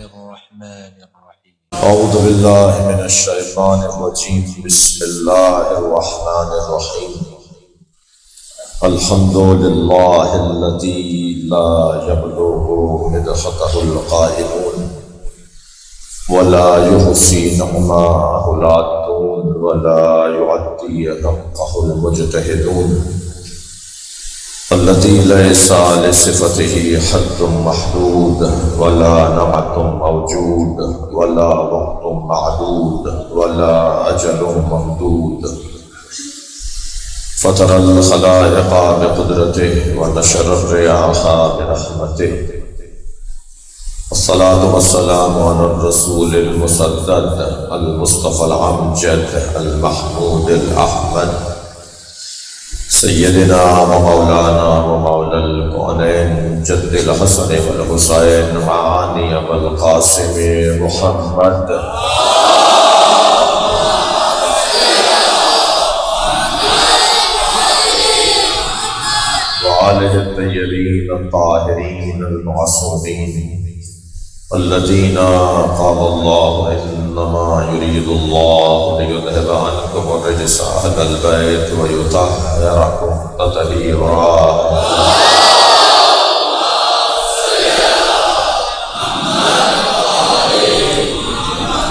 الرحمن الرحيم. اعوذ باللہ من الشیطان الرجیم بسم اللہ الرحمن الرحیم. الحمد للہ الذی لا یبلغ مدحته القائلون ولا يحصي نعماءه العادون ولا يعدي حقه المجتهدون الذي ليس لصفته حد محدود ولا نعت موجود ولا وقت معدود ولا أجل ممدود فطر الخلائق بقدرته ونشر الرياح برحمته. الصلاة والسلام على الرسول المسدد المصطفى الأمجد المحمود الأحمد سيدنا ومولانا ومولى الكونين جد الحسن والحسين معاني أبا القاسم محمد وآله الطيبين الطاهرين المعصومين الذين قال الله إنما يريد الله ليذهب عنكم الرجس أهل البيت ويطهركم تطهيرا.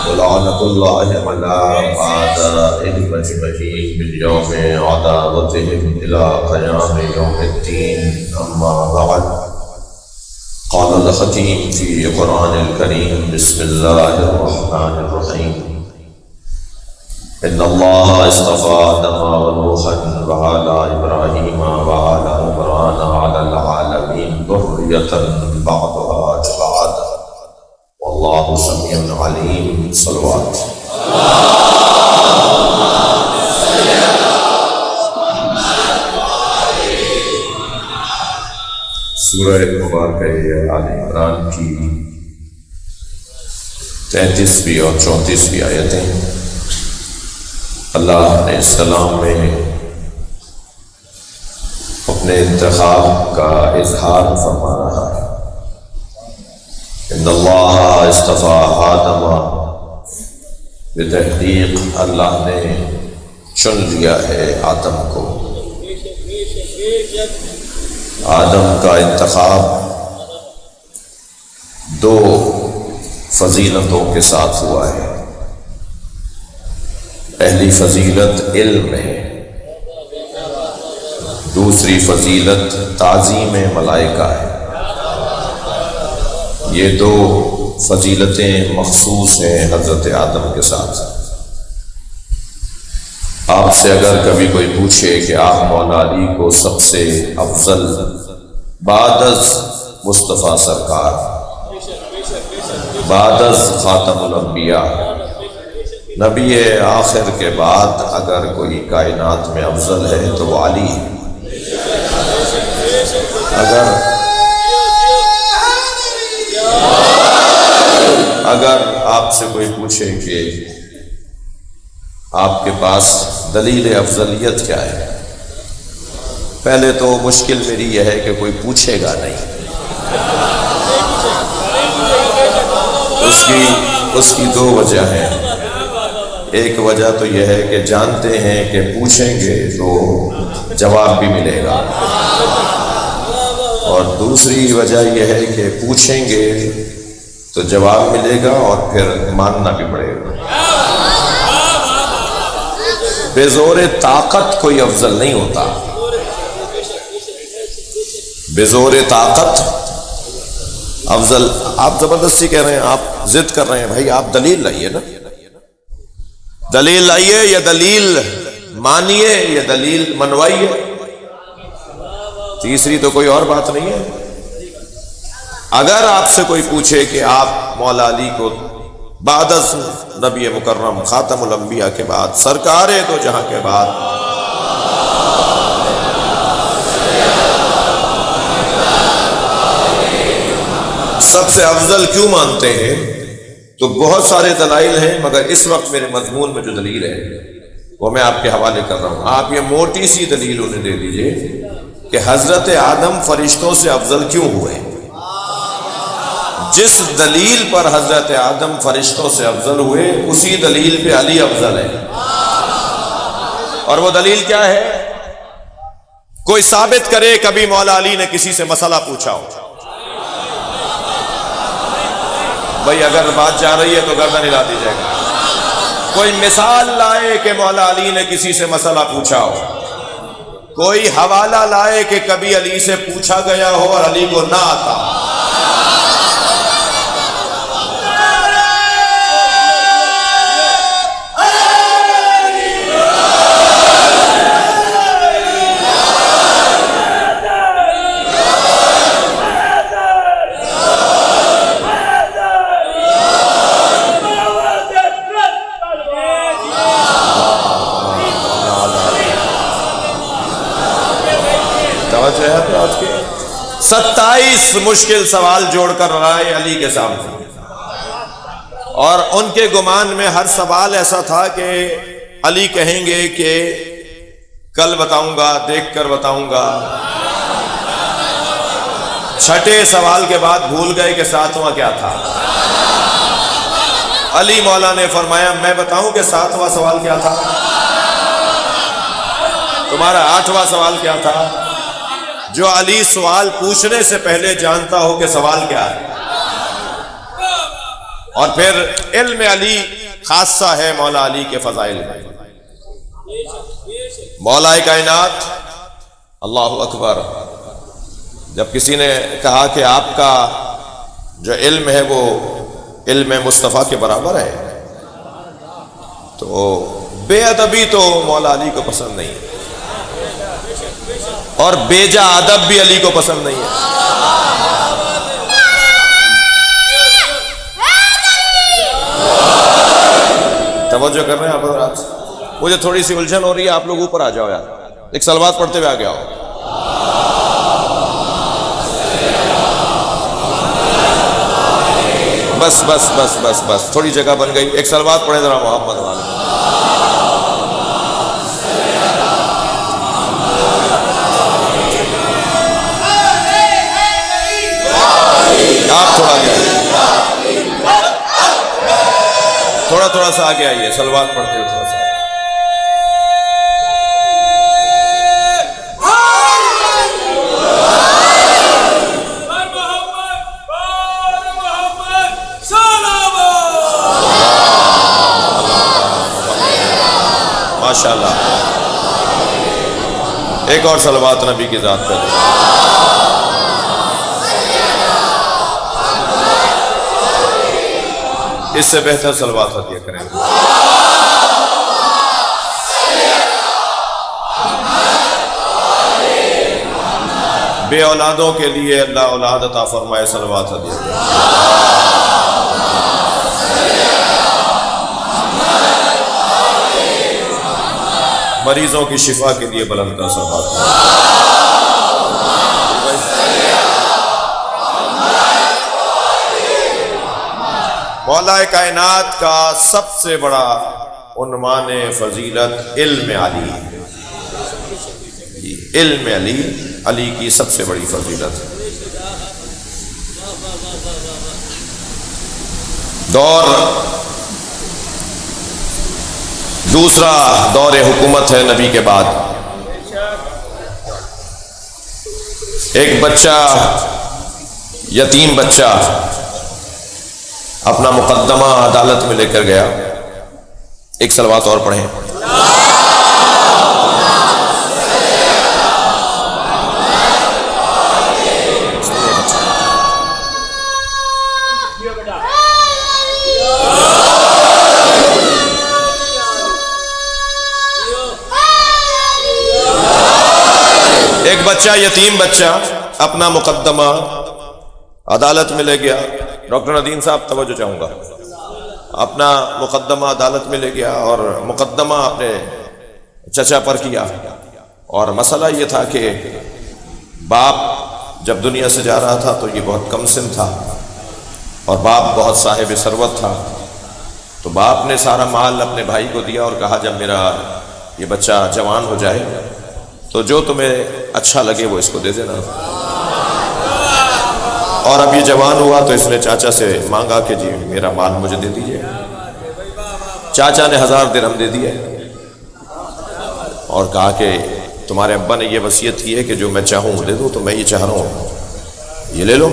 ولعنة الله على أعدائهم أجمعين باليوم عداوتهم إلى قيام يوم الدين. أما بعد، قال الحكيم في قرآن الكريم بسم الله الرحمن الرحيم. إن الله اصطفى آدم ونوحا وآل إبراهيم وآل عمران على العالمين ذرية بعضها بعض والله سميع عليم. صلوات. سورہ مبارکہ آل عمران کی 33ویں اور 34ویں آیتیں اللہ نے اس کلام میں اپنے انتخاب کا اظہار فرما رہا ہے. ان اللہ اصطفیٰ آدم، بتحقیق اللہ نے چن لیا ہے آدم کو. آدم کا انتخاب دو فضیلتوں کے ساتھ ہوا ہے. پہلی فضیلت علم ہے، دوسری فضیلت تعظیم ملائکہ ہے. یہ دو فضیلتیں مخصوص ہیں حضرت آدم کے ساتھ. آپ سے اگر کبھی کوئی پوچھے کہ آپ مولا علی کو سب سے افضل بعد از مصطفیٰ سرکار، بعد از خاتم الانبیاء، نبی آخر کے بعد اگر کوئی کائنات میں افضل ہے تو وہ علی ہے. اگر آپ سے کوئی پوچھے کہ آپ کے پاس دلیل افضلیت کیا ہے، پہلے تو مشکل میری یہ ہے کہ کوئی پوچھے گا نہیں. اس کی دو وجہ ہیں. ایک وجہ تو یہ ہے کہ جانتے ہیں کہ پوچھیں گے تو جواب بھی ملے گا، اور دوسری وجہ یہ ہے کہ پوچھیں گے تو جواب ملے گا اور پھر ماننا بھی پڑے گا. بے زور طاقت کوئی افضل نہیں ہوتا. بے زور طاقت افضل. آپ زبردستی کہہ رہے ہیں، آپ ضد کر رہے ہیں، بھائی آپ دلیل لائیے نا، دلیل لائیے یا دلیل مانیے یا دلیل منوائیے. تیسری تو کوئی اور بات نہیں ہے. اگر آپ سے کوئی پوچھے کہ آپ مولا علی کو بعد از نبی مکرم خاتم الانبیاء کے بعد سرکار دو جہاں کے بعد سب سے افضل کیوں مانتے ہیں، تو بہت سارے دلائل ہیں، مگر اس وقت میرے مضمون میں جو دلیل ہے وہ میں آپ کے حوالے کر رہا ہوں. آپ یہ موٹی سی دلیل انہیں دے دیجئے کہ حضرت آدم فرشتوں سے افضل کیوں ہوئے. جس دلیل پر حضرت آدم فرشتوں سے افضل ہوئے اسی دلیل پہ علی افضل ہے. اور وہ دلیل کیا ہے؟ کوئی ثابت کرے کبھی مولا علی نے کسی سے مسئلہ پوچھا ہو. بھائی اگر بات جا رہی ہے تو گردن ہلا دی جائے گا. کوئی مثال لائے کہ مولا علی نے کسی سے مسئلہ پوچھا ہو. کوئی حوالہ لائے کہ کبھی علی سے پوچھا گیا ہو اور علی کو نہ آتا. توجہ ہے تو آج کے 27 مشکل سوال جوڑ کر رائے علی کے سامنے، اور ان کے گمان میں ہر سوال ایسا تھا کہ علی کہیں گے کہ کل بتاؤں گا، دیکھ کر بتاؤں گا. چھٹے سوال کے بعد بھول گئے کہ ساتواں کیا تھا. علی مولا نے فرمایا میں بتاؤں کہ ساتواں سوال کیا تھا؟ تمہارا 8واں سوال کیا تھا؟ جو علی سوال پوچھنے سے پہلے جانتا ہو کہ سوال کیا ہے. اور پھر علم علی خاصہ ہے مولا علی کے فضائل میں. مولا کائنات اللہ اکبر جب کسی نے کہا کہ آپ کا جو علم ہے وہ علم مصطفیٰ کے برابر ہے تو بے ادبی تو مولا علی کو پسند نہیں ہے، اور بیجا ادب بھی علی کو پسند نہیں ہے. توجہ کر رہے ہیں آپ حضرات؟ مجھے تھوڑی سی الجھن ہو رہی ہے، آپ لوگ اوپر آ جاؤ یار، ایک صلوات پڑھتے ہوئے آگے آؤ. بس بس بس بس بس تھوڑی جگہ بن گئی، ایک صلوات پڑھیں ذرا محمد والے. آپ تھوڑا آگے آئیے، تھوڑا سا آگے آئیے، صلوات پڑھتے ہوئے تھوڑا سا. ماشاءاللہ ایک اور صلوات نبی کی ذات پر. اس سے بہتر صلوات عطیہ کریں. بے اولادوں کے لیے اللہ اولاد عطا فرمائے، صلوات عطیہ کریں. مریضوں کی شفا کے لیے بلند صلوات. مولا کائنات کا سب سے بڑا عنوان فضیلت علم علی ہے. علم علی، علی کی سب سے بڑی فضیلت ہے. دور دوسرا دور حکومت ہے نبی کے بعد. ایک بچہ، یتیم بچہ اپنا مقدمہ عدالت میں لے کر گیا. ایک صلوات اور پڑھیں. ایک بچہ، یتیم بچہ اپنا مقدمہ عدالت میں لے گیا. ڈاکٹر ندیم صاحب توجہ چاہوں گا. اپنا مقدمہ عدالت میں لے گیا اور مقدمہ اپنے چچا پر کیا. اور مسئلہ یہ تھا کہ باپ جب دنیا سے جا رہا تھا تو یہ بہت کم سن تھا اور باپ بہت صاحب ثروت تھا. تو باپ نے سارا مال اپنے بھائی کو دیا اور کہا جب میرا یہ بچہ جوان ہو جائے تو جو تمہیں اچھا لگے وہ اس کو دے دینا. اور اب یہ جوان ہوا تو اس نے چاچا سے مانگا کہ جی میرا مال مجھے دے دیجئے. چاچا نے 1000 درہم دے دیے اور کہا کہ تمہارے ابا نے یہ وصیت کی ہے کہ جو میں چاہوں دے دوں، تو میں یہ چاہ رہا ہوں، یہ لے لو.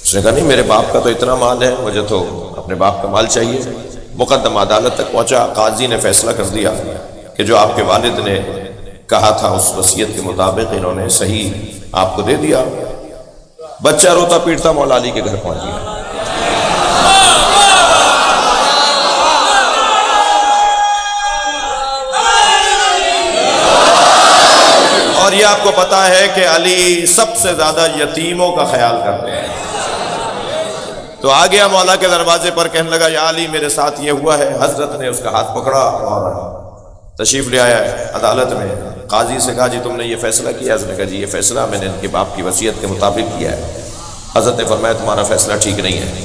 اس نے کہا نہیں، میرے باپ کا تو اتنا مال ہے، مجھے تو اپنے باپ کا مال چاہیے. مقدم عدالت تک پہنچا، قاضی نے فیصلہ کر دیا کہ جو آپ کے والد نے کہا تھا اس وصیت کے مطابق انہوں نے صحیح آپ کو دے دیا. بچہ روتا پیٹتا مولا علی کے گھر پہنچ گیا. اور یہ آپ کو پتا ہے کہ علی سب سے زیادہ یتیموں کا خیال کرتے ہیں. تو آ گیا مولا کے دروازے پر، کہنے لگا یا علی میرے ساتھ یہ ہوا ہے. حضرت نے اس کا ہاتھ پکڑا اور تشریف لے آیا عدالت میں. قاضی سے کہا جی تم نے یہ فیصلہ کیا؟ اس نے کہا جی یہ فیصلہ میں نے ان کے باپ کی وصیت کے مطابق کیا ہے. حضرت نے فرمایا تمہارا فیصلہ ٹھیک نہیں ہے.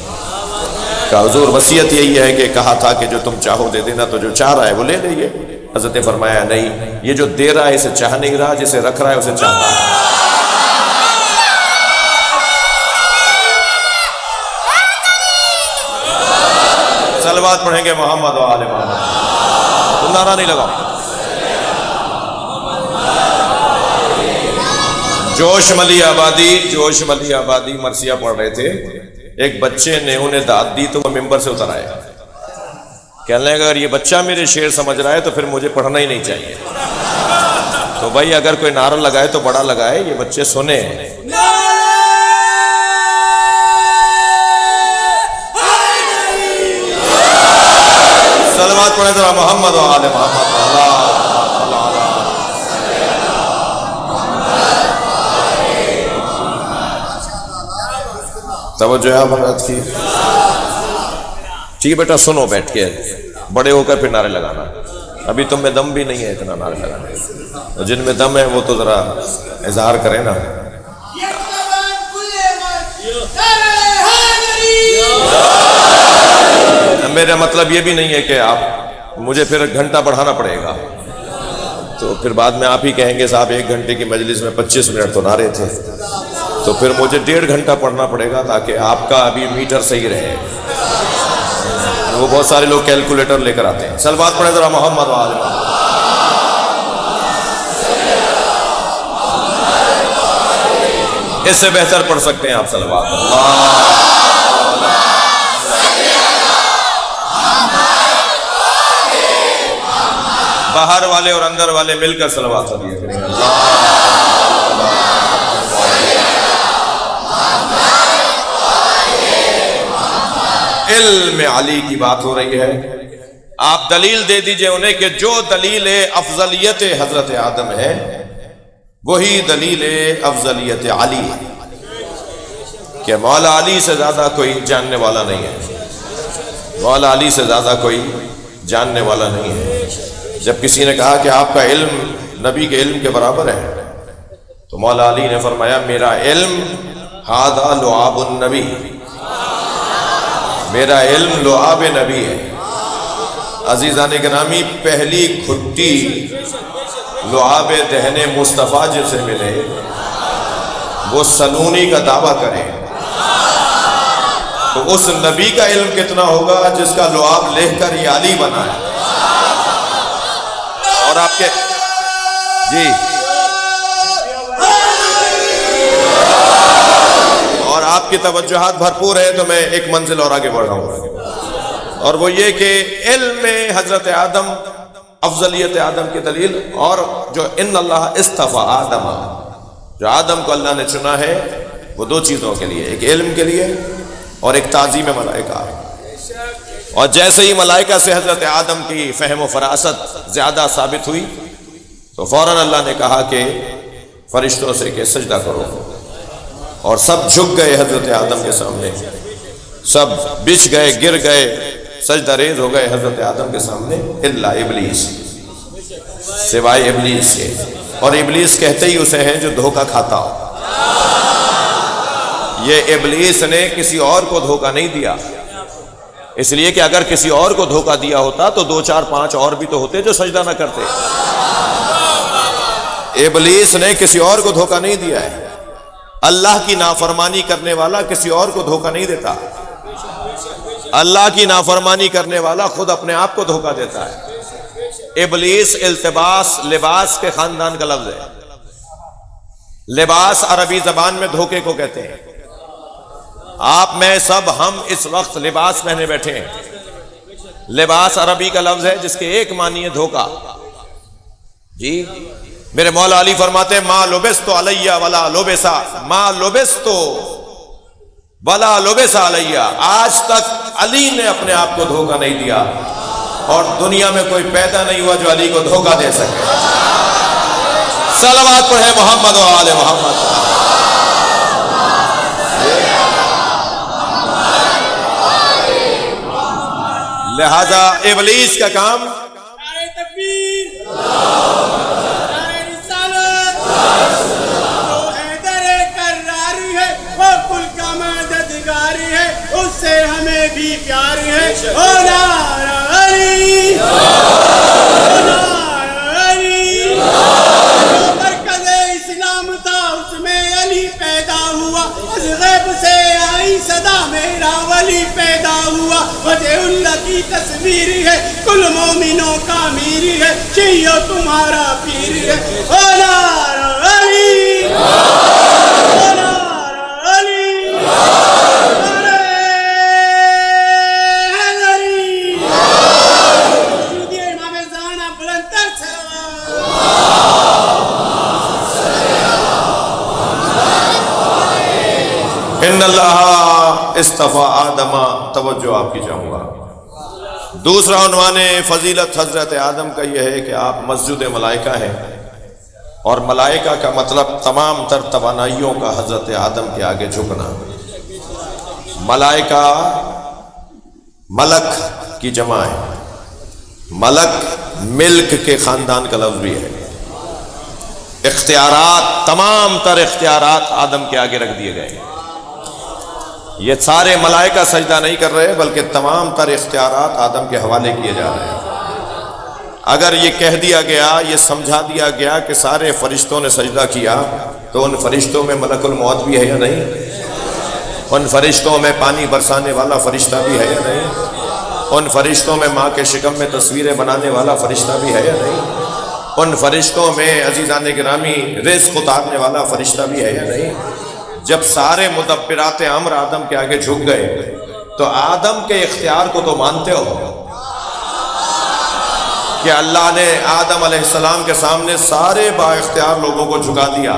کہا حضور وصیت یہی ہے کہ کہا تھا کہ جو تم چاہو دے دینا، تو جو چاہ رہا ہے وہ لے لئیے. حضرت نے فرمایا نہیں، یہ جو دے رہا ہے اسے چاہ نہیں رہا، جسے رکھ رہا ہے اسے چاہتا ہے. صلوات پڑھیں گے محمد و آل محمد. تم نعرہ نہیں لگاؤ. جوش ملی آبادی مرثیہ پڑھ رہے تھے. ایک بچے نے انہیں داد دی تو وہ ممبر سے اتر آئے. کہنے لگا اگر یہ بچہ میرے شعر سمجھ رہا ہے تو پھر مجھے پڑھنا ہی نہیں چاہیے. تو بھائی اگر کوئی نعرہ لگائے تو بڑا لگائے، یہ بچے سنیں. صلوات پڑھیں ذرا محمد و آل محمد. توجہ ہے حضرت کی. ٹھیک ہے بیٹا سنو بیٹھ کے، بڑے ہو کر پھر نعرے لگانا. ابھی تم میں دم بھی نہیں ہے اتنا نعرے لگانا. جن میں دم ہے وہ تو ذرا اظہار کریں نا. میرا مطلب یہ بھی نہیں ہے کہ آپ مجھے پھر گھنٹہ بڑھانا پڑے گا، تو پھر بعد میں آپ ہی کہیں گے صاحب 1 گھنٹے کی مجلس میں 25 منٹ تو نعرے تھے، تو پھر مجھے 1.5 گھنٹہ پڑھنا پڑے گا تاکہ آپ کا ابھی میٹر صحیح رہے. وہ بہت سارے لوگ کیلکولیٹر لے کر آتے ہیں. صلوات پڑھیں ذرا محمد و آل محمد. اس سے بہتر پڑھ سکتے ہیں آپ صلوات. باہر والے اور اندر والے مل کر صلوات پڑھیے کریں. علم علی کی بات ہو رہی ہے. آپ دلیل دے دیجئے انہیں کہ جو دلیل افضلیت حضرت آدم ہے وہی دلیل افضلیت علی ہے، کہ مولا علی سے زیادہ کوئی جاننے والا نہیں ہے. مولا علی سے زیادہ کوئی جاننے والا نہیں ہے. جب کسی نے کہا کہ آپ کا علم نبی کے علم کے برابر ہے، تو مولا علی نے فرمایا میرا علم ھذا لعاب النبی، میرا علم لعاب نبی ہے. عزیزان گرامی، پہلی گھٹی لعاب دہن مصطفیٰ جسے ملے وہ سنونی کا دعویٰ کرے، تو اس نبی کا علم کتنا ہوگا جس کا لعاب لے کر یہ علی بنا ہے. اور آپ کے جی اور آپ کی توجہات بھرپور ہے، تو میں ایک منزل اور آگے بڑھ رہا ہوں، اور وہ یہ کہ علم حضرت آدم، افضلیت آدم کی دلیل، اور جو ان اللہ اصطفیٰ آدم، جو آدم کو اللہ نے چنا ہے وہ 2 چیزوں کے لیے، ایک علم کے لیے اور ایک تعظیم ملائکہ. اور جیسے ہی ملائکہ سے حضرت آدم کی فہم و فراست زیادہ ثابت ہوئی تو فوراً اللہ نے کہا کہ فرشتوں سے کہ سجدہ کرو، اور سب جھک گئے حضرت آدم کے سامنے، سب بچھ گئے، گر گئے، سجدہ ریز ہو گئے حضرت آدم کے سامنے، الا ابلیس، سوائے ابلیس کے. اور ابلیس کہتے ہی اسے ہیں جو دھوکہ کھاتا ہو. یہ ابلیس نے کسی اور کو دھوکہ نہیں دیا، اس لیے کہ اگر کسی اور کو دھوکہ دیا ہوتا تو 2 4 5 اور بھی تو ہوتے جو سجدہ نہ کرتے. ابلیس نے کسی اور کو دھوکہ نہیں دیا ہے، اللہ کی نافرمانی کرنے والا کسی اور کو دھوکہ نہیں دیتا، اللہ کی نافرمانی کرنے والا خود اپنے آپ کو دھوکہ دیتا ہے۔ ابلیس التباس لباس کے خاندان کا لفظ ہے۔ لباس عربی زبان میں دھوکے کو کہتے ہیں۔ آپ میں سب ہم اس وقت لباس پہنے بیٹھے ہیں۔ لباس عربی کا لفظ ہے جس کے ایک معنی ہے دھوکہ۔ جی میرے مولا علی فرماتے ہیں ما لبستو علیہ ولا لبسا، ما لبستو ولا لبسا علیہ، آج تک علی نے اپنے آپ کو دھوکہ نہیں دیا اور دنیا میں کوئی پیدا نہیں ہوا جو علی کو دھوکہ دے سکے۔ صلوات پڑھیں محمد و آل محمد۔ لہذا ابلیس کا کام اس سے ہمیں بھی پیار ہے، مرکز اسلام تھا اس میں علی پیدا ہوا، از غیب سے آئی صدا میرا ولی پیدا ہوا، وجہ اللہ کی تصویر ہے، کل مومنوں کا امیر ہے، شیعہ تمہارا پیر ہے، ان اللہ اصطفیٰ آدم، توجہ آپ کی چاہوں گا۔ دوسرا عنوان فضیلت حضرت آدم کا یہ ہے کہ آپ مسجد ملائکہ ہیں، اور ملائکہ کا مطلب تمام تر توانائیوں کا حضرت آدم کے آگے جھکنا۔ ملائکہ ملک کی جمع ہے، ملک ملک کے خاندان کا لفظ بھی ہے۔ اختیارات، تمام تر اختیارات آدم کے آگے رکھ دیے گئے۔ یہ سارے ملائکہ سجدہ نہیں کر رہے بلکہ تمام تر اختیارات آدم کے حوالے کیے جا رہے ہیں۔ اگر یہ کہہ دیا گیا، یہ سمجھا دیا گیا کہ سارے فرشتوں نے سجدہ کیا، تو ان فرشتوں میں ملک الموت بھی ہے یا نہیں؟ ان فرشتوں میں پانی برسانے والا فرشتہ بھی ہے یا نہیں؟ ان فرشتوں میں ماں کے شکم میں تصویریں بنانے والا فرشتہ بھی ہے یا نہیں؟ ان فرشتوں میں عزیزان گرامی رزق اتارنے والا فرشتہ بھی ہے یا نہیں؟ جب سارے مدبرات امر آدم کے آگے جھک گئے تو آدم کے اختیار کو تو مانتے ہو کہ اللہ نے آدم علیہ السلام کے سامنے سارے با اختیار لوگوں کو جھکا دیا۔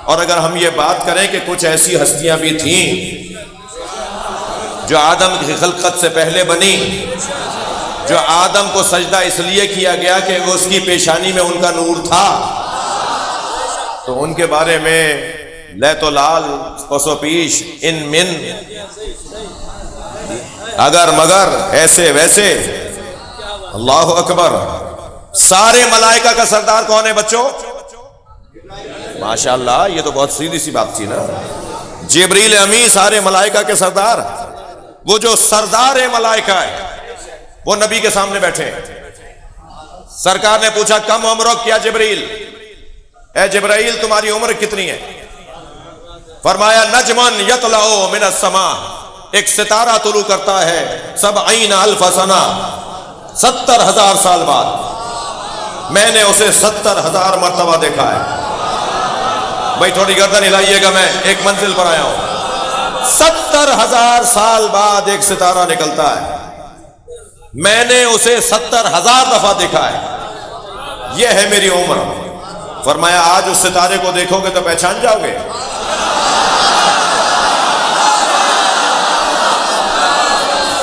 اور اگر ہم یہ بات کریں کہ کچھ ایسی ہستیاں بھی تھیں جو آدم کی خلقت سے پہلے بنی، جو آدم کو سجدہ اس لیے کیا گیا کہ اس کی پیشانی میں ان کا نور تھا، تو ان کے بارے میں لیت و لال پسو پیش ان من اگر مگر ایسے ویسے۔ اللہ اکبر۔ سارے ملائکہ کا سردار کون ہے بچوں؟ ماشاءاللہ، یہ تو بہت سیدھی سی بات تھی نا۔ جبریل امی سارے ملائکہ کے سردار، وہ جو سردار ملائکہ ہے وہ نبی کے سامنے بیٹھے ہیں۔ سرکار نے پوچھا کم عمرک کیا جبریل، اے جبرائیل تمہاری عمر کتنی ہے؟ فرمایا نجمن یطلع من السماء، ایک ستارہ طلوع کرتا ہے 70,000 سنہ، 70,000 سال بعد۔ میں نے اسے 70,000 مرتبہ دیکھا ہے۔ بھائی تھوڑی گردن ہلائیے گا، میں ایک منزل پر آیا ہوں۔ 70,000 سال بعد ایک ستارہ نکلتا ہے، میں نے اسے 70,000 دفعہ دیکھا ہے، یہ ہے میری عمر۔ فرمایا آج اس ستارے کو دیکھو گے تو پہچان جاؤ گے؟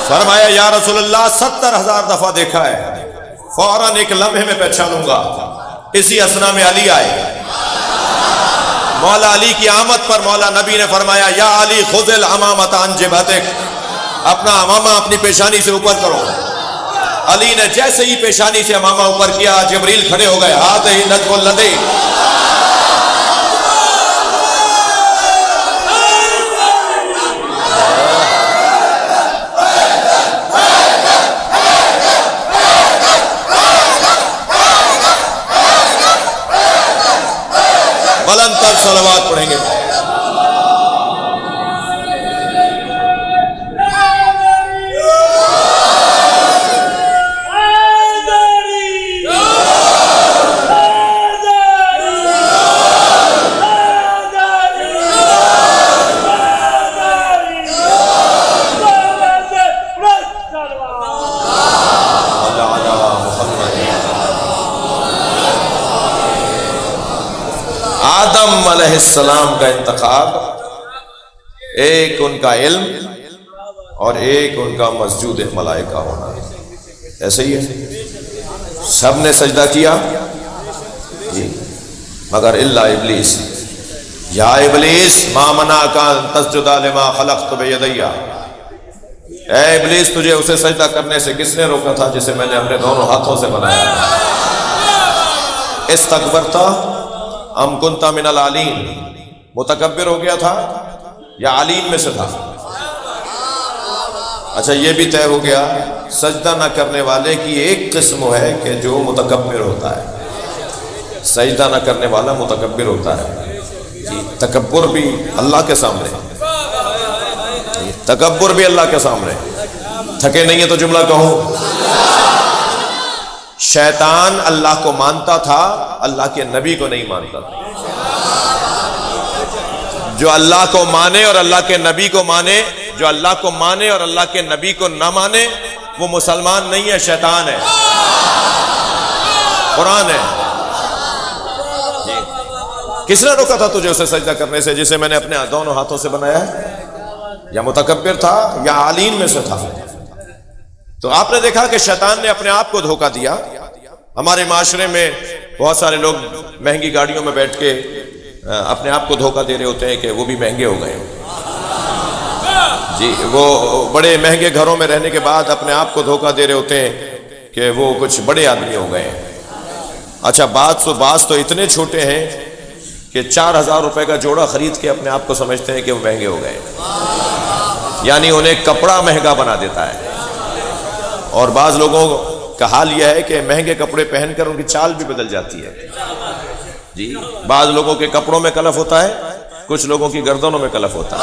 فرمایا یا رسول اللہ 70,000 دفعہ دیکھا ہے، فوراً ایک لمحے میں پہچانوں گا۔ اسی اسنا میں علی آئے۔ مولا علی کی آمد پر مولا نبی نے فرمایا یا علی خذ الامامۃ عن جبہتک، اپنا امامہ اپنی پیشانی سے اوپر کرو۔ علی نے جیسے ہی پیشانی سے امامہ اوپر کیا، جبریل کھڑے ہو گئے، ہاتھ ہی نجم الذی، بلند تر صلوات پڑھیں گے۔ علیہ السلام کا انتخاب، ایک ان کا علم اور ایک ان کا مسجود ملائکہ ہونا، ایسے ہی ہے. سب نے سجدہ کیا جی مگر الا ابلیس. یا ابلیس ما منعک ان تسجد لما خلقت بیدی، اے ابلیس تجھے اسے سجدہ کرنے سے کس نے روکا تھا جسے میں نے اپنے دونوں ہاتھوں سے بنایا؟ استکبرت ام کنت من العالین، متکبر ہو گیا تھا یا عالین میں سے تھا؟ اچھا یہ بھی طے ہو گیا سجدہ نہ کرنے والے کی ایک قسم ہے کہ جو متکبر ہوتا ہے. سجدہ نہ کرنے والا متکبر ہوتا ہے جی. تکبر بھی اللہ کے سامنے، تکبر بھی اللہ کے سامنے. تھکے نہیں ہے تو جملہ کہوں، شیطان اللہ کو مانتا تھا، اللہ کے نبی کو نہیں مانتا تھا. جو اللہ کو مانے اور اللہ کے نبی کو مانے، جو اللہ کو مانے اور اللہ کے نبی کو نہ مانے، وہ مسلمان نہیں ہے، شیطان ہے. قرآن ہے. کس نے روکا تھا تجھے اسے سجدہ کرنے سے جسے میں نے اپنے دونوں ہاتھوں سے بنایا ہے؟ یا متکبر تھا یا عالین میں سے تھا. تو آپ نے دیکھا کہ شیطان نے اپنے آپ کو دھوکہ دیا. ہمارے معاشرے میں بہت سارے لوگ مہنگی گاڑیوں میں بیٹھ کے اپنے آپ کو دھوکہ دے رہے ہوتے ہیں کہ وہ بھی مہنگے ہو گئے جی. وہ بڑے مہنگے گھروں میں رہنے کے بعد اپنے آپ کو دھوکہ دے رہے ہوتے ہیں کہ وہ کچھ بڑے آدمی ہو گئے ہیں. اچھا بعض تو اتنے چھوٹے ہیں کہ 4000 روپے کا جوڑا خرید کے اپنے آپ کو سمجھتے ہیں کہ وہ مہنگے ہو گئے، یعنی انہیں کپڑا مہنگا بنا دیتا ہے. اور بعض لوگوں کا حال یہ ہے کہ مہنگے کپڑے پہن کر ان کی چال بھی بدل جاتی ہے جی. بعض لوگوں کے کپڑوں میں کلف ہوتا ہے، کچھ لوگوں کی گردنوں میں کلف ہوتا ہے.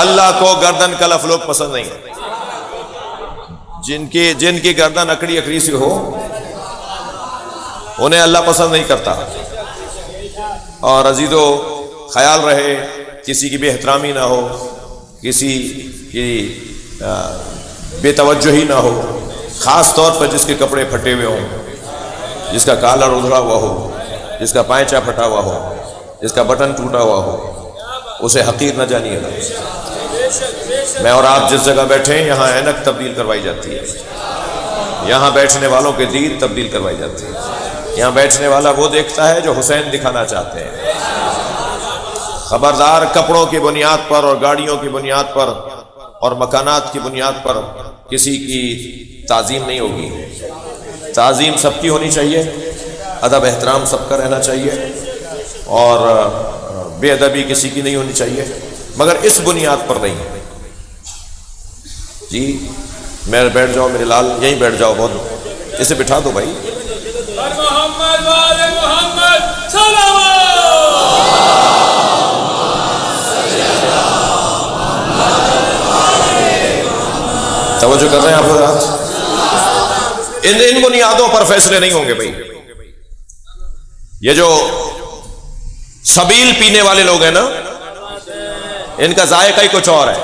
اللہ کو گردن کلف لوگ پسند نہیں. جن کی گردن اکڑی اکڑی سی ہو انہیں اللہ پسند نہیں کرتا. اور عزیزو خیال رہے کسی کی بے احترامی نہ ہو، کسی کی بے توجہی نہ ہو، خاص طور پر جس کے کپڑے پھٹے ہوئے ہوں، جس کا کالر ادھڑا ہوا ہو، جس کا پائچہ پھٹا ہوا ہو، جس کا بٹن ٹوٹا ہوا ہو، اسے حقیر نہ جانیے گا. میں اور آپ جس جگہ بیٹھے ہیں یہاں اینک تبدیل کروائی جاتی ہے، یہاں بیٹھنے والوں کے دید تبدیل کروائی جاتی ہے. یہاں بیٹھنے والا وہ دیکھتا ہے جو حسین دکھانا چاہتے ہیں. خبردار کپڑوں کی بنیاد پر اور گاڑیوں کی بنیاد پر اور مکانات کی بنیاد پر کسی کی تعظیم نہیں ہوگی. تعظیم سب کی ہونی چاہیے، ادب احترام سب کا رہنا چاہیے، اور بے ادبی کسی کی نہیں ہونی چاہیے، مگر اس بنیاد پر نہیں جی. میں بیٹھ جاؤ میرے لال، یہیں بیٹھ جاؤ، بہت اسے بٹھا دو بھائی. محمد والے محمد صلوات. توجہ کر رہے ہیں آپ حضرات؟ ان بنیادوں پر فیصلے نہیں ہوں گے بھائی. یہ جو سبیل پینے والے لوگ ہیں نا، ان کا ذائقہ ہی کچھ اور ہے،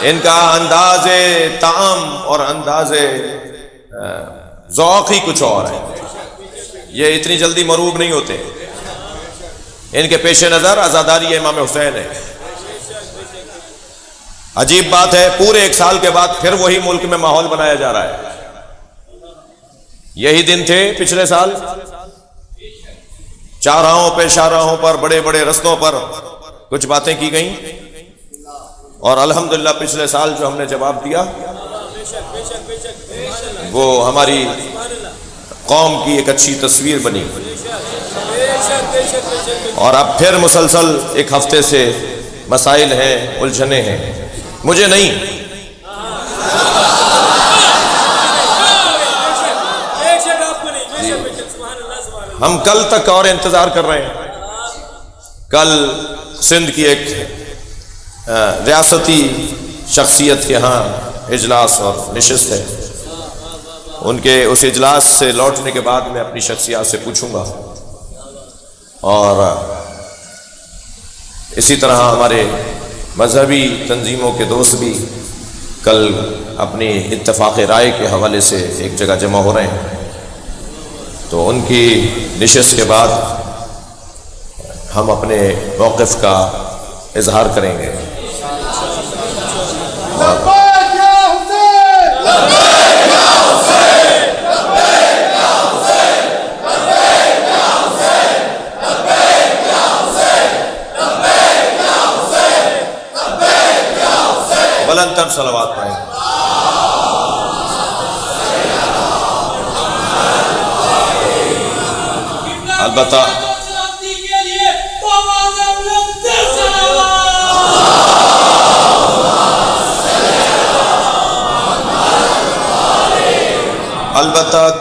ان کا انداز طعام اور انداز ذوق ہی کچھ اور ہے. یہ اتنی جلدی مروب نہیں ہوتے. ان کے پیش نظر عزاداری امام حسین ہے. عجیب بات ہے، پورے 1 سال کے بعد پھر وہی ملک میں ماحول بنایا جا رہا ہے. یہی دن تھے پچھلے سال، چارراہوں پہ شاہراہوں پر بڑے بڑے رستوں پر کچھ باتیں کی گئیں، اور الحمدللہ پچھلے سال جو ہم نے جواب دیا وہ ہماری قوم کی ایک اچھی تصویر بنی. اور اب پھر مسلسل 1 ہفتے سے مسائل ہیں، الجھنیں ہیں. مجھے نہیں، ہم کل تک اور انتظار کر رہے ہیں. کل سندھ کی ایک ریاستی شخصیت کے ہاں اجلاس اور نشست ہے. ان کے اس اجلاس سے لوٹنے کے بعد میں اپنی شخصیات سے پوچھوں گا. اور اسی طرح ہمارے مذہبی تنظیموں کے دوست بھی کل اپنی اتفاق رائے کے حوالے سے ایک جگہ جمع ہو رہے ہیں. تو ان کی نشست کے بعد ہم اپنے موقف کا اظہار کریں گے. بلند تر صلوات پڑھیں. البتہ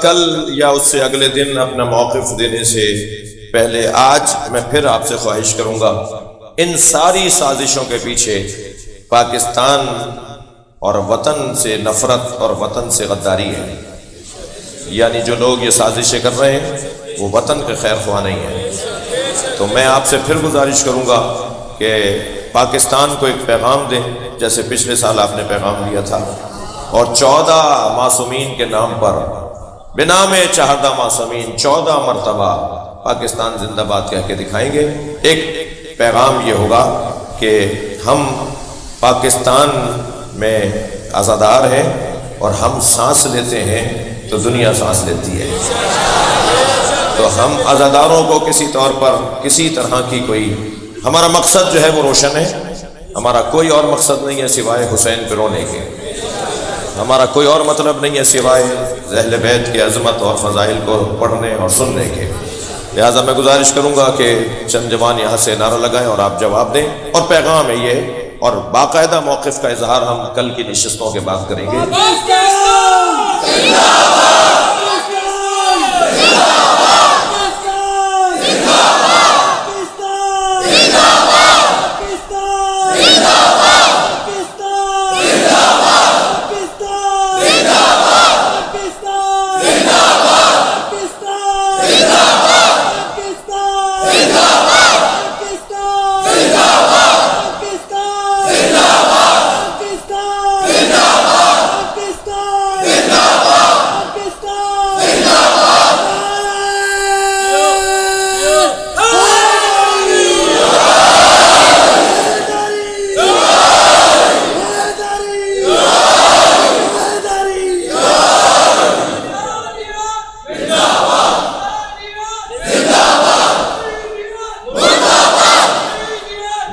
کل یا اس سے اگلے دن اپنا موقف دینے سے پہلے آج میں پھر آپ سے خواہش کروں گا، ان ساری سازشوں کے پیچھے پاکستان اور وطن سے نفرت اور وطن سے غداری ہے. یعنی جو لوگ یہ سازشیں کر رہے ہیں وہ وطن کے خیر خواہ نہیں ہیں. تو میں آپ سے پھر گزارش کروں گا کہ پاکستان کو ایک پیغام دیں، جیسے پچھلے سال آپ نے پیغام دیا تھا، اور 14 معصومین کے نام پر بنام چہردہ معصومین 14 مرتبہ پاکستان زندہ باد کہہ کے دکھائیں گے. ایک پیغام یہ ہوگا کہ ہم پاکستان میں عزادار ہیں، اور ہم سانس لیتے ہیں تو دنیا سانس لیتی ہے. تو ہم عزاداروں کو کسی طور پر کسی طرح کی کوئی، ہمارا مقصد جو ہے وہ روشن ہے. ہمارا کوئی اور مقصد نہیں ہے سوائے حسین پہ رونے کے. ہمارا کوئی اور مطلب نہیں ہے سوائے اہل بیت کی عظمت اور فضائل کو پڑھنے اور سننے کے. لہٰذا میں گزارش کروں گا کہ چند جوان یہاں سے نعرہ لگائیں اور آپ جواب دیں. اور پیغام ہے یہ، اور باقاعدہ موقف کا اظہار ہم کل کی نشستوں کے بعد کریں گے.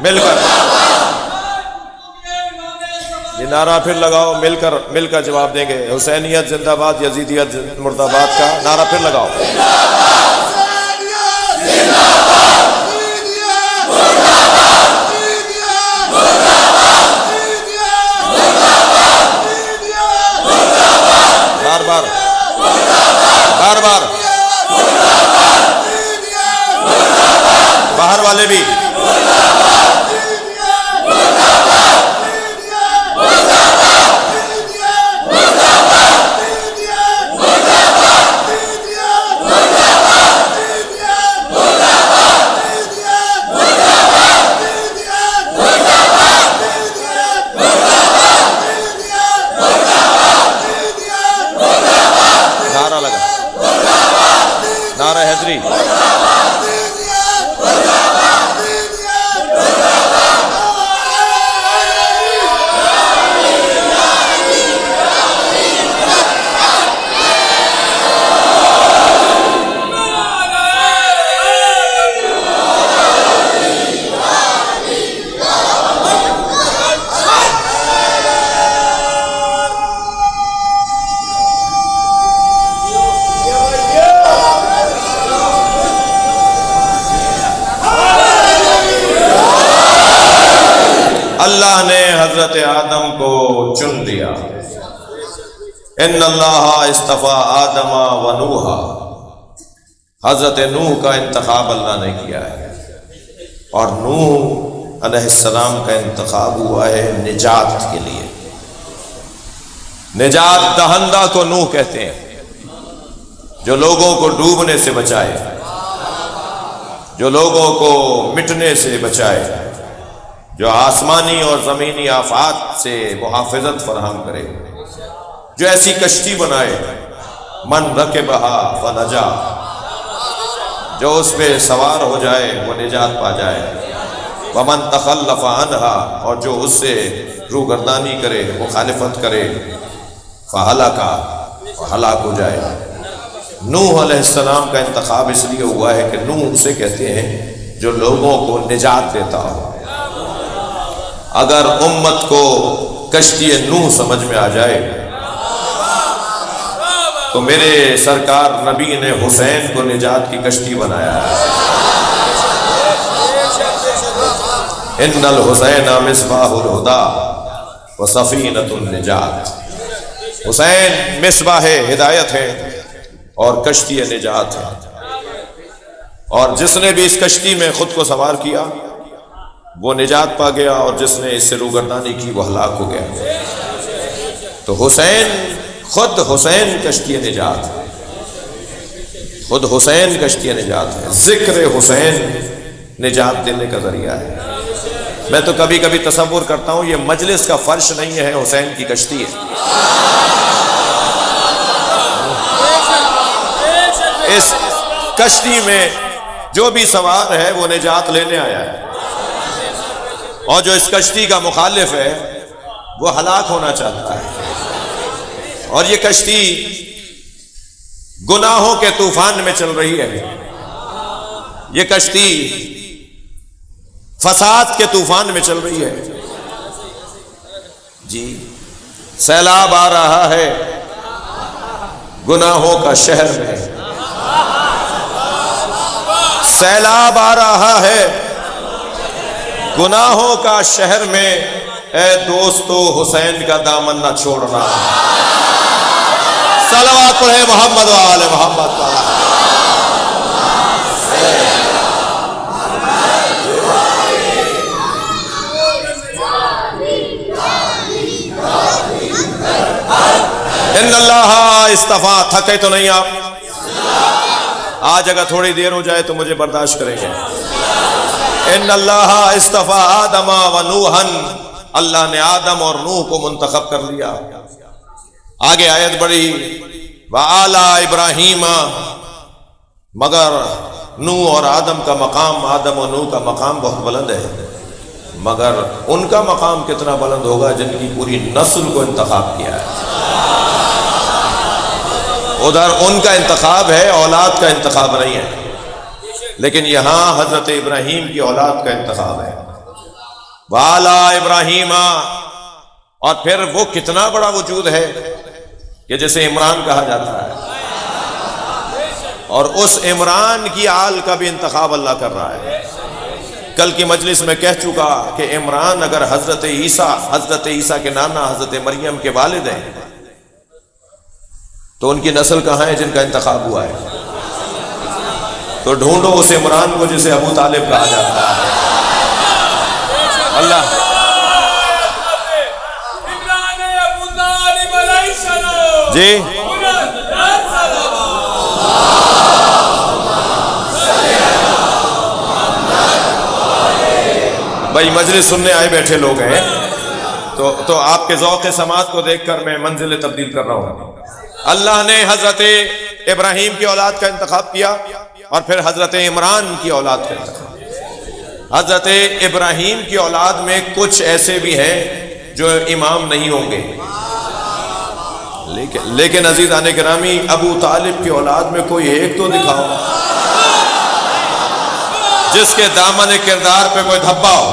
مل کر یہ نعرہ پھر لگاؤ، مل کر جواب دیں گے. حسینیت زندہ باد، یزیدیت مرد آباد کا نعرہ پھر لگاؤ. بار بار باہر والے بھی نعرہ لگا، نعرہ حیدری. اللہ نے حضرت آدم کو چن لیا. ان اللہ اصطفیٰ آدم و نوحا. حضرت نوح کا انتخاب اللہ نے کیا ہے، اور نوح علیہ السلام کا انتخاب ہوا ہے نجات کے لیے. نجات دہندہ کو نوح کہتے ہیں، جو لوگوں کو ڈوبنے سے بچائے، جو لوگوں کو مٹنے سے بچائے، جو آسمانی اور زمینی آفات سے محافظت فراہم کرے، جو ایسی کشتی بنائے من رکبہا فنجا، جو اس پہ سوار ہو جائے وہ نجات پا جائے، ومن تخلف عنہا، اور جو اس سے روگردانی کرے، مخالفت کرے، فہلکا، ہلاک ہو جائے۔ نوح علیہ السلام کا انتخاب اس لیے ہوا ہے کہ نوح اسے کہتے ہیں جو لوگوں کو نجات دیتا ہو۔ اگر امت کو کشتی نوح سمجھ میں آ جائے تو میرے سرکار نبی نے حسین کو نجات کی کشتی بنایا ہے۔ ان الحسین مصباح الہدی وسفینۃ النجات، حسین مصباح ہدایت ہے اور کشتی نجات ہے، اور جس نے بھی اس کشتی میں خود کو سوار کیا وہ نجات پا گیا، اور جس نے اس سے روگردانی کی وہ ہلاک ہو گیا۔ تو حسین، خود حسین کشتی نجات ہے، خود حسین کشتی نجات ہے، ذکر حسین نجات دینے کا ذریعہ ہے۔ میں تو کبھی کبھی تصور کرتا ہوں یہ مجلس کا فرش نہیں ہے، حسین کی کشتی ہے۔ اس کشتی میں جو بھی سوار ہے وہ نجات لینے آیا ہے، اور جو اس کشتی کا مخالف ہے وہ ہلاک ہونا چاہتا ہے۔ اور یہ کشتی گناہوں کے طوفان میں چل رہی ہے، یہ کشتی فساد کے طوفان میں چل رہی ہے۔ جی، سیلاب آ رہا ہے گناہوں کا شہر میں، سیلاب آ رہا ہے گناہوں کا شہر میں، اے دوستو حسین کا دامن نہ چھوڑنا۔ صلوات پڑھے محمد و آل محمد پر۔ ان اللہ استفا، تھکے تو نہیں آپ؟ آج اگر تھوڑی دیر ہو جائے تو مجھے برداشت کریں گے۔ ان اللہ استفا آدم و نوحا، اللہ نے آدم اور نوح کو منتخب کر لیا۔ آگے آیت بڑھی، وَآلَ ابراہیم، مگر نوح اور آدم کا مقام، آدم و نوح کا مقام بہت بلند ہے، مگر ان کا مقام کتنا بلند ہوگا جن کی پوری نسل کو انتخاب کیا ہے۔ ادھر ان کا انتخاب ہے، اولاد کا انتخاب نہیں ہے، لیکن یہاں حضرت ابراہیم کی اولاد کا انتخاب ہے۔ وَآلَ ابراہیم، اور پھر وہ کتنا بڑا وجود ہے کہ جسے عمران کہا جاتا ہے، اور اس عمران کی آل کا بھی انتخاب اللہ کر رہا ہے۔ کل کی مجلس میں کہہ چکا کہ عمران اگر حضرت عیسیٰ کے نانا حضرت مریم کے والد ہیں تو ان کی نسل کہاں ہے جن کا انتخاب ہوا ہے؟ تو ڈھونڈو اس عمران کو جسے ابو طالب کہا جاتا ہے۔ اللہ جی بھائی، مجلس سننے آئے بیٹھے لوگ ہیں تو آپ کے ذوق سماعت کو دیکھ کر میں منزل تبدیل کر رہا ہوں۔ اللہ نے حضرت ابراہیم کی اولاد کا انتخاب کیا، اور پھر حضرت عمران کی اولاد کا انتخاب۔ حضرت ابراہیم کی اولاد میں کچھ ایسے بھی ہیں جو امام نہیں ہوں گے، لیکن عزیزان گرامی، ابو طالب کی اولاد میں کوئی ایک تو دکھاؤ جس کے دامن کردار پہ کوئی دھبا ہو۔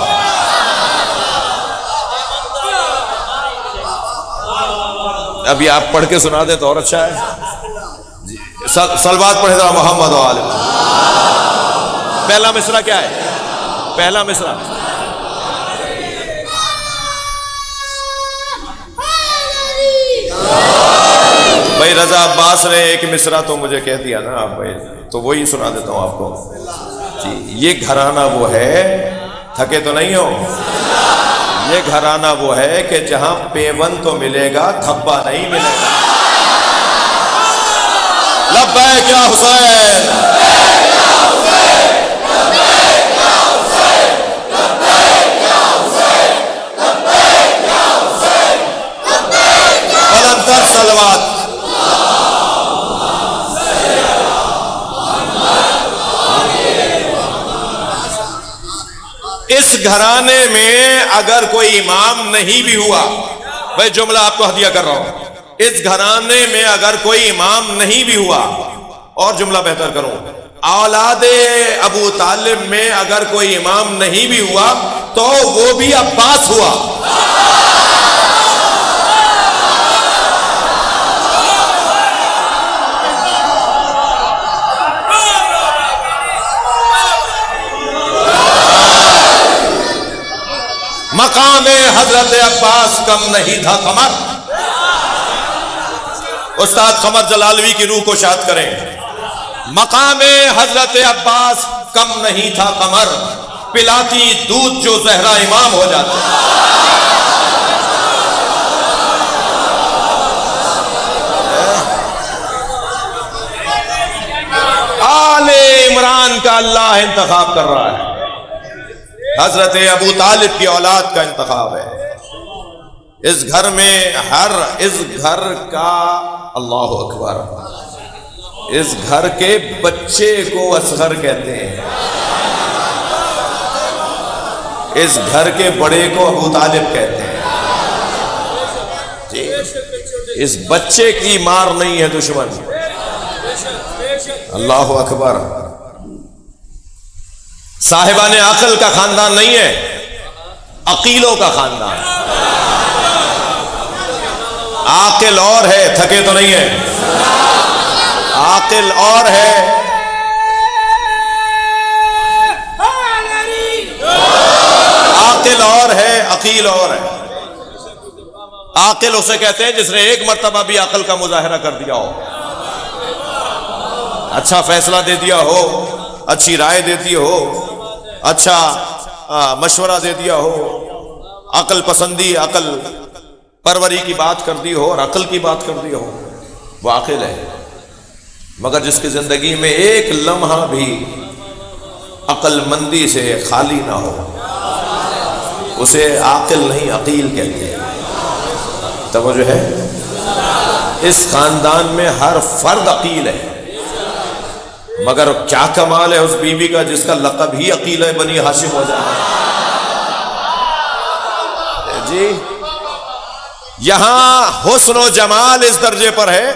ابھی آپ پڑھ کے سنا دیں تو اور اچھا ہے۔ صلوات پڑھے ذرا محمد و آل محمد۔ پہلا مصرع کیا ہے؟ پہلا مصرع بھائی رضا عباس نے ایک مصرع تو مجھے کہہ دیا نا آپ بھائی، تو وہی سنا دیتا ہوں آپ کو۔ جی، یہ گھرانہ وہ ہے، تھکے تو نہیں ہو؟ یہ گھرانہ وہ ہے کہ جہاں پیون تو ملے گا، دھبا نہیں ملے گا۔ لبیک یا حسین، بلند تر صلوات۔ گھرانے میں اگر کوئی امام نہیں بھی ہوا، بھائی جملہ آپ کو ہدیہ کر رہا ہوں، اس گھرانے میں اگر کوئی امام نہیں بھی ہوا، اور جملہ بہتر کروں، اولاد ابو طالب میں اگر کوئی امام نہیں بھی ہوا تو وہ بھی عباس ہوا. مقام حضرت عباس کم نہیں تھا قمر. استاد قمر جلالوی کی روح کو شاد کریں. مقام حضرت عباس کم نہیں تھا قمر، پلاتی دودھ جو زہرا امام ہو جاتا. آل عمران کا اللہ انتخاب کر رہا ہے، حضرت ابو طالب کی اولاد کا انتخاب ہے. اس گھر میں اس گھر کا اللہ اکبر، اس گھر کے بچے کو اصغر کہتے ہیں، اس گھر کے بڑے کو ابو طالب کہتے ہیں. اس بچے کی مار نہیں ہے دشمن. اللہ اکبر. صاحبان عقل کا خاندان نہیں ہے، عقیلوں کا خاندان. عاقل اور ہے، تھکے تو نہیں ہے، عاقل اور ہے، عاقل اور ہے، عقیل اور ہے. عاقل اسے کہتے ہیں جس نے ایک مرتبہ بھی عقل کا مظاہرہ کر دیا ہو، اچھا فیصلہ دے دیا ہو، اچھی رائے دیتی ہو، اچھا مشورہ دے دیا ہو، عقل پسندی، عقل پروری کی بات کر دی ہو اور عقل کی بات کر دی ہو، وہ عاقل ہے. مگر جس کی زندگی میں ایک لمحہ بھی عقل مندی سے خالی نہ ہو، اسے عاقل نہیں عقیل کہتے ہیں. توجہ ہے؟ اس خاندان میں ہر فرد عقیل ہے، مگر کیا کمال ہے اس بیوی کا جس کا لقب ہی عقیل ہے، بنی ہاشم ہو جائے. جی یہاں حسن و جمال اس درجے پر ہے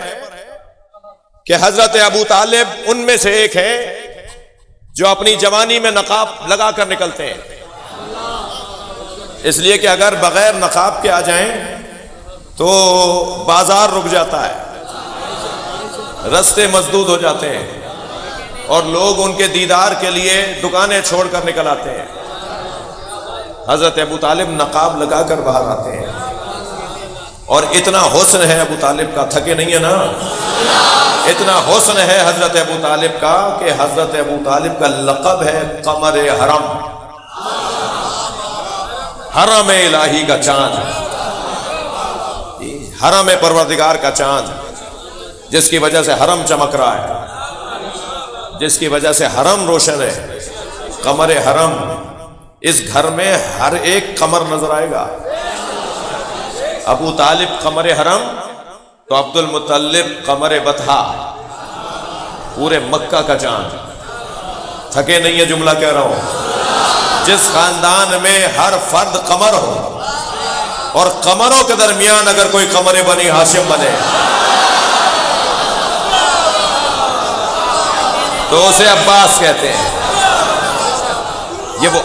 کہ حضرت ابو طالب ان میں سے ایک ہے جو اپنی جوانی میں نقاب لگا کر نکلتے ہیں، اس لیے کہ اگر بغیر نقاب کے آ جائیں تو بازار رک جاتا ہے، رستے مسدود ہو جاتے ہیں، اور لوگ ان کے دیدار کے لیے دکانیں چھوڑ کر نکل آتے ہیں. حضرت ابو طالب نقاب لگا کر باہر آتے ہیں، اور اتنا حسن ہے ابو طالب کا، تھکے نہیں ہے نا، اتنا حسن ہے حضرت ابو طالب کا کہ حضرت ابو طالب کا لقب ہے قمر حرم، حرم الہی کا چاند، حرم پروردگار کا چاند، جس کی وجہ سے حرم چمک رہا ہے، جس کی وجہ سے حرم روشن ہے. قمر حرم. اس گھر میں ہر ایک قمر نظر آئے گا. ابو طالب قمر حرم تو عبد المطلب قمر بطحا، پورے مکہ کا چاند. تھکے نہیں ہے جملہ کہہ رہا ہوں. جس خاندان میں ہر فرد قمر ہو، اور قمروں کے درمیان اگر کوئی قمر بنی ہاشم بنے تو اسے عباس کہتے ہیں. یہ وہ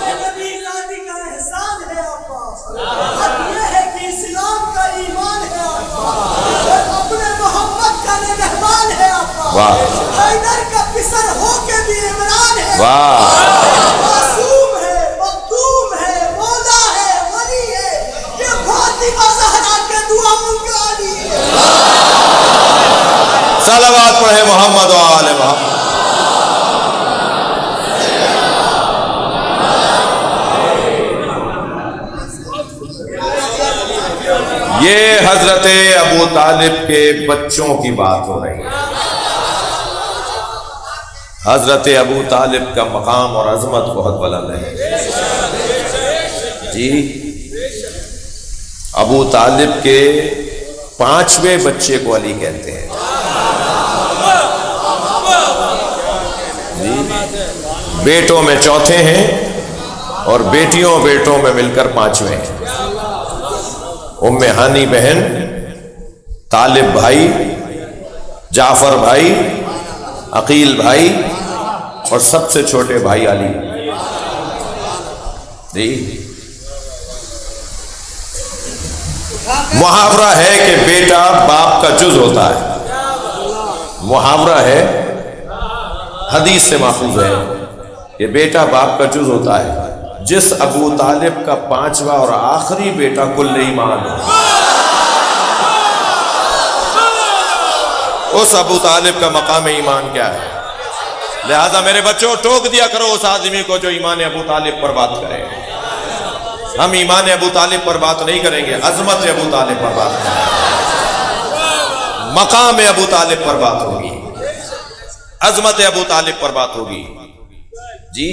واہ واہ، معصوم ہے، مخدوم ہے، مولا ہے، ولی ہے، یہ فاطمہ زہرا کے دعا منگاری ہے. صلوات پڑھے محمد و آل محمد. یہ حضرت ابو طالب کے بچوں کی بات ہو رہی ہے. حضرت ابو طالب کا مقام اور عظمت بہت بلند ہے جی. ابو طالب کے 5ویں بچے کو علی کہتے ہیں جی. بیٹوں میں چوتھے ہیں اور بیٹیوں بیٹوں میں مل کر 5ویں ہیں۔ ام ہانی بہن، طالب بھائی، جعفر بھائی، عقیل بھائی، اور سب سے چھوٹے بھائی علی جی۔ محاورہ ہے کہ بیٹا باپ کا جز ہوتا ہے، محاورہ ہے، حدیث سے ماخوذ ہے کہ بیٹا باپ کا جز ہوتا ہے۔ جس ابو طالب کا 5واں اور آخری بیٹا کل ایمان ہو، اس ابو طالب کا مقام ایمان کیا ہے؟ لہذا میرے بچوں ٹوک دیا کرو اس آدمی کو جو ایمان ابو طالب پر بات کرے۔ ہم ایمان ابو طالب پر بات نہیں کریں گے، عظمت ابو طالب پر بات کریں گے، مقام ابو طالب پر بات ہوگی، عظمت ابو طالب پر بات ہوگی جی۔